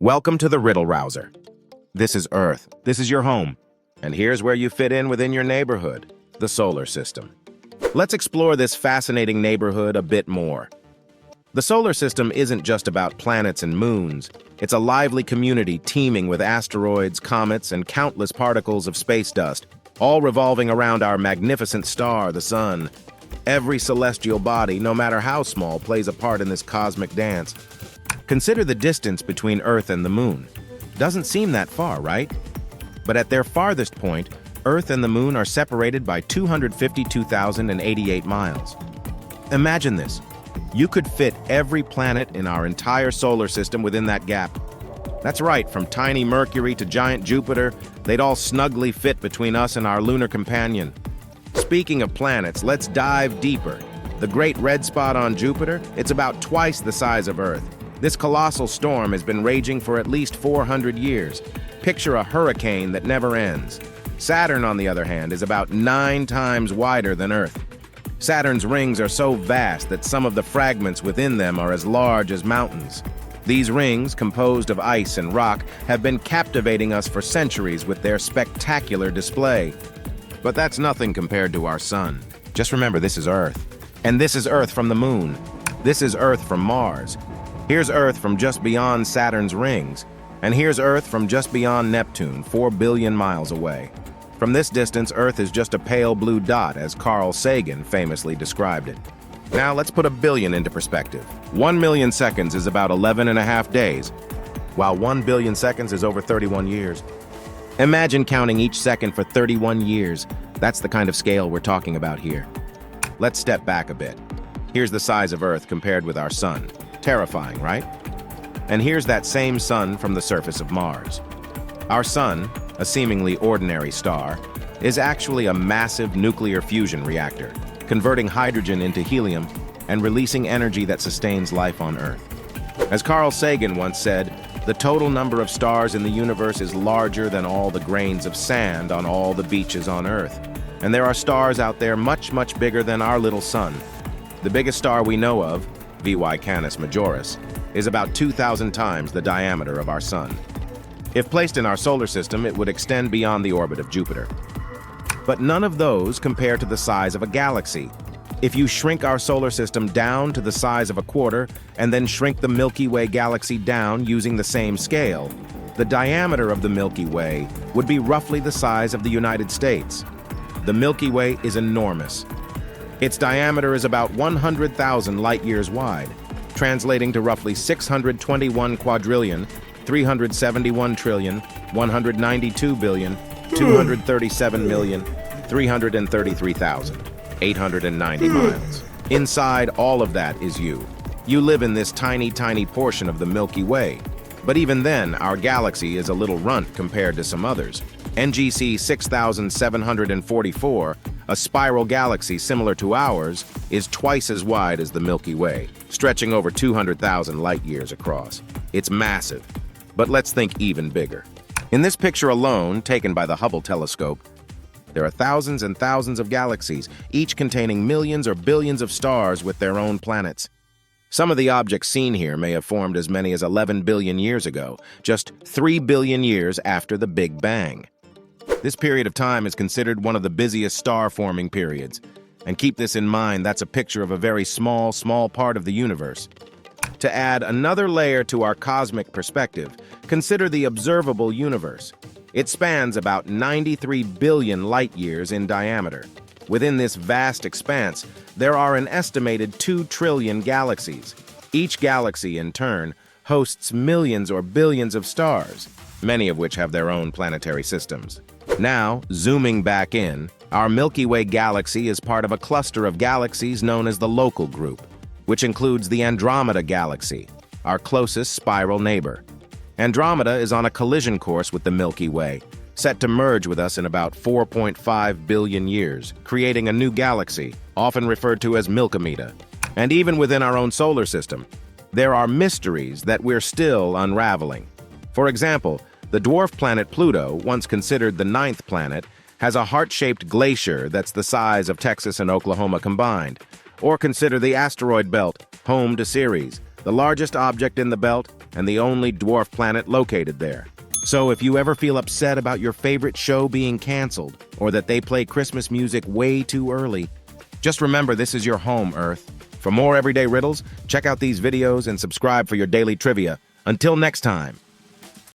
Welcome to the Riddle Rouser. This is Earth. This is your home. And here's where you fit in within your neighborhood, the solar system. Let's explore this fascinating neighborhood a bit more. The solar system isn't just about planets and moons. It's a lively community teeming with asteroids, comets, and countless particles of space dust, all revolving around our magnificent star, the Sun. Every celestial body, no matter how small, plays a part in this cosmic dance. Consider the distance between Earth and the Moon. Doesn't seem that far, right? But at their farthest point, Earth and the Moon are separated by 252,088 miles. Imagine this. You could fit every planet in our entire solar system within that gap. That's right, from tiny Mercury to giant Jupiter, they'd all snugly fit between us and our lunar companion. Speaking of planets, let's dive deeper. The Great Red Spot on Jupiter, it's about twice the size of Earth. This colossal storm has been raging for at least 400 years. Picture a hurricane that never ends. Saturn, on the other hand, is about 9 times wider than Earth. Saturn's rings are so vast that some of the fragments within them are as large as mountains. These rings, composed of ice and rock, have been captivating us for centuries with their spectacular display. But that's nothing compared to our Sun. Just remember, this is Earth. And this is Earth from the Moon. This is Earth from Mars. Here's Earth from just beyond Saturn's rings. And here's Earth from just beyond Neptune, 4 billion miles away. From this distance, Earth is just a pale blue dot, as Carl Sagan famously described it. Now let's put a billion into perspective. 1 million seconds is about 11.5 days, while 1 billion seconds is over 31 years. Imagine counting each second for 31 years. That's the kind of scale we're talking about here. Let's step back a bit. Here's the size of Earth compared with our Sun. Terrifying, right? And here's that same Sun from the surface of Mars. Our Sun, a seemingly ordinary star, is actually a massive nuclear fusion reactor, converting hydrogen into helium and releasing energy that sustains life on Earth. As Carl Sagan once said, the total number of stars in the universe is larger than all the grains of sand on all the beaches on Earth. And there are stars out there much, much bigger than our little Sun. The biggest star we know of, VY Canis Majoris, is about 2,000 times the diameter of our Sun. If placed in our solar system, it would extend beyond the orbit of Jupiter. But none of those compare to the size of a galaxy. If you shrink our solar system down to the size of a quarter and then shrink the Milky Way galaxy down using the same scale, the diameter of the Milky Way would be roughly the size of the United States. The Milky Way is enormous. Its diameter is about 100,000 light-years wide, translating to roughly 621 quadrillion, 371 trillion, 192 billion, 237 million, 333,890 miles. Inside all of that is you. You live in this tiny, tiny portion of the Milky Way. But even then, our galaxy is a little runt compared to some others. NGC 6744, a spiral galaxy similar to ours, is twice as wide as the Milky Way, stretching over 200,000 light-years across. It's massive. But let's think even bigger. In this picture alone, taken by the Hubble telescope, there are thousands and thousands of galaxies, each containing millions or billions of stars with their own planets. Some of the objects seen here may have formed as many as 11 billion years ago, just 3 billion years after the Big Bang. This period of time is considered one of the busiest star-forming periods. And keep this in mind, that's a picture of a very small, small part of the universe. To add another layer to our cosmic perspective, consider the observable universe. It spans about 93 billion light-years in diameter. Within this vast expanse, there are an estimated 2 trillion galaxies. Each galaxy, in turn, hosts millions or billions of stars, many of which have their own planetary systems. Now, zooming back in, our Milky Way galaxy is part of a cluster of galaxies known as the Local Group, which includes the Andromeda Galaxy, our closest spiral neighbor. Andromeda is on a collision course with the Milky Way, set to merge with us in about 4.5 billion years, creating a new galaxy, often referred to as Milkomeda. And even within our own solar system, there are mysteries that we're still unraveling. For example, the dwarf planet Pluto, once considered the 9th planet, has a heart-shaped glacier that's the size of Texas and Oklahoma combined. Or consider the asteroid belt, home to Ceres, the largest object in the belt and the only dwarf planet located there. So if you ever feel upset about your favorite show being canceled or that they play Christmas music way too early, just remember this is your home, Earth. For more everyday riddles, check out these videos and subscribe for your daily trivia. Until next time.